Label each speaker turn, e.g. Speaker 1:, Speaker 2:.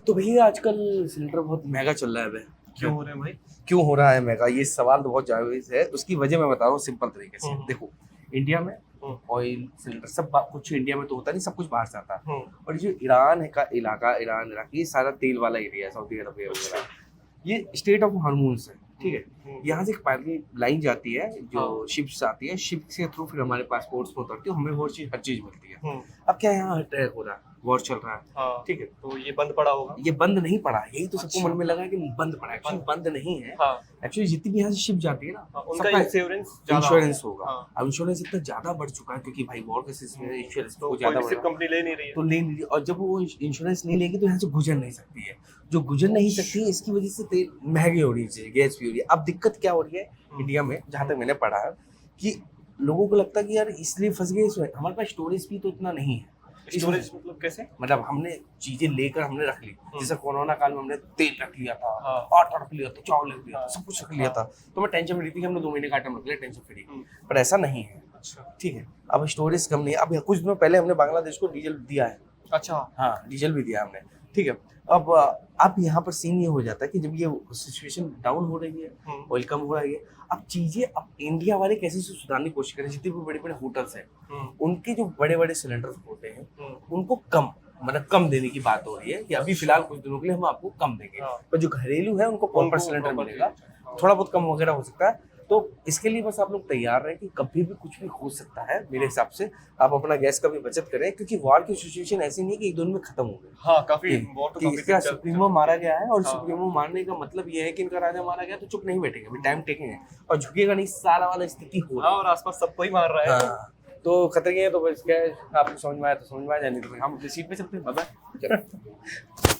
Speaker 1: तो भैया आजकल सिलेंडर बहुत महंगा चल रहा है भाई।
Speaker 2: क्यों हो रहे हैं भाई?
Speaker 1: क्यों हो रहा है महंगा, ये सवाल तो बहुत जायज है। उसकी वजह मैं बता रहा हूँ सिंपल तरीके से। देखो, इंडिया में ऑयल सिलेंडर कुछ इंडिया में तो होता नहीं, सब कुछ बाहर से आता है। और जो ईरान है का इलाका, ईरान इराक, ये सारा तेल वाला एरिया है, सऊदी अरबिया वगैरह, ये स्टेट ऑफ हार्मोन्स है, ठीक है। यहाँ से एक पाइपलाइन लाइन जाती है, जो शिप्स आती है, शिप के थ्रू फिर हमारे पास पोर्ट्स में उतरती है, हमें हर चीज मिलती है। अब क्या यहाँ अटैक हो रहा है, वॉर चल रहा है, ठीक है,
Speaker 2: तो ये बंद पड़ा होगा।
Speaker 1: ये बंद नहीं पड़ा, यही तो सबको मन में लगा कि बंद पड़ा है। एक्चुअली बंद नहीं है। एक्चुअली जितनी भी यहाँ से शिप जाती है ना,
Speaker 2: उनका
Speaker 1: इंश्योरेंस होगा। अब इंश्योरेंस इतना ज्यादा बढ़ चुका है क्योंकि भाई वॉर के सिलसिले में इंश्योरेंस
Speaker 2: तो
Speaker 1: ज्यादा
Speaker 2: कोई कंपनी ले नहीं रही है,
Speaker 1: तो ले नहीं रही। और जब वो इंश्योरेंस नहीं लेगी तो यहाँ से गुजर नहीं सकती है। जो गुजर नहीं सकती है, इसकी वजह से तेल महंगी हो रही है, गैस भी हो रही है। अब दिक्कत क्या हो रही है इंडिया में, जहाँ तक मैंने पढ़ा है, कि लोगों को लगता है कि यार इसलिए फंस गए इसमें, हमारे पास स्टोरेज भी तो इतना नहीं है।
Speaker 2: स्टोरेज मतलब कैसे?
Speaker 1: मतलब हमने चीजें लेकर हमने रख ली, जैसे कोरोना काल में हमने तेल रख लिया था, आटा रख लिया था, चावल रख लिया था, सब कुछ रख लिया था। तो मैं टेंशन में रहती कि हमने 2 महीने का आइटम रख लिया, टेंशन फ्री। पर ऐसा नहीं है।
Speaker 2: अच्छा,
Speaker 1: ठीक है। अब स्टोरेज कम नहीं है। अब कुछ दिनों पहले हमने बांग्लादेश को डीजल दिया है।
Speaker 2: अच्छा,
Speaker 1: हाँ, डीजल भी दिया हमने, ठीक है। अब यहाँ पर सीन ये हो जाता है कि जब ये सिचुएशन डाउन हो रही है, ऑयल कम हो रही है, अब चीजें अब इंडिया वाले कैसे से सुधारने की कोशिश करें। जितने भी बड़े बड़े होटल्स हैं, उनके जो बड़े बड़े सिलेंडर होते हैं, उनको कम देने की बात हो रही है कि अभी फिलहाल कुछ दिनों के लिए हम आपको कम देंगे। पर जो घरेलू है उनको प्रॉपर सिलेंडर मिलेगा। थोड़ा बहुत कम वगैरह हो सकता है। तो इसके लिए बस आप लोग तैयार रहें कि कभी भी कुछ भी हो सकता है। मेरे हिसाब से आप अपना गैस का भी बचत करें, क्योंकि वॉर की सिचुएशन ऐसी नहीं है कि एक दो दिन में खत्म हो गई।
Speaker 2: हाँ, काफी वॉर तो काफी
Speaker 1: इसका सुप्रीमो मारा गया है, और सुप्रीमो मारने का मतलब ये है कि इनका राजा मारा गया तो चुप नहीं बैठेंगे, अभी टाइम टेकिंग है और झुकेगा नहीं, सारा वाला स्थिति हो रहा है।
Speaker 2: और आसपास सबको ही मार रहा है।
Speaker 1: तो खतरे हैं। तो बस क्या है, आपको समझ में आया तो समझ में आ जाए, नहीं तो हम अपनी सीट पे चलते हैं। बाय।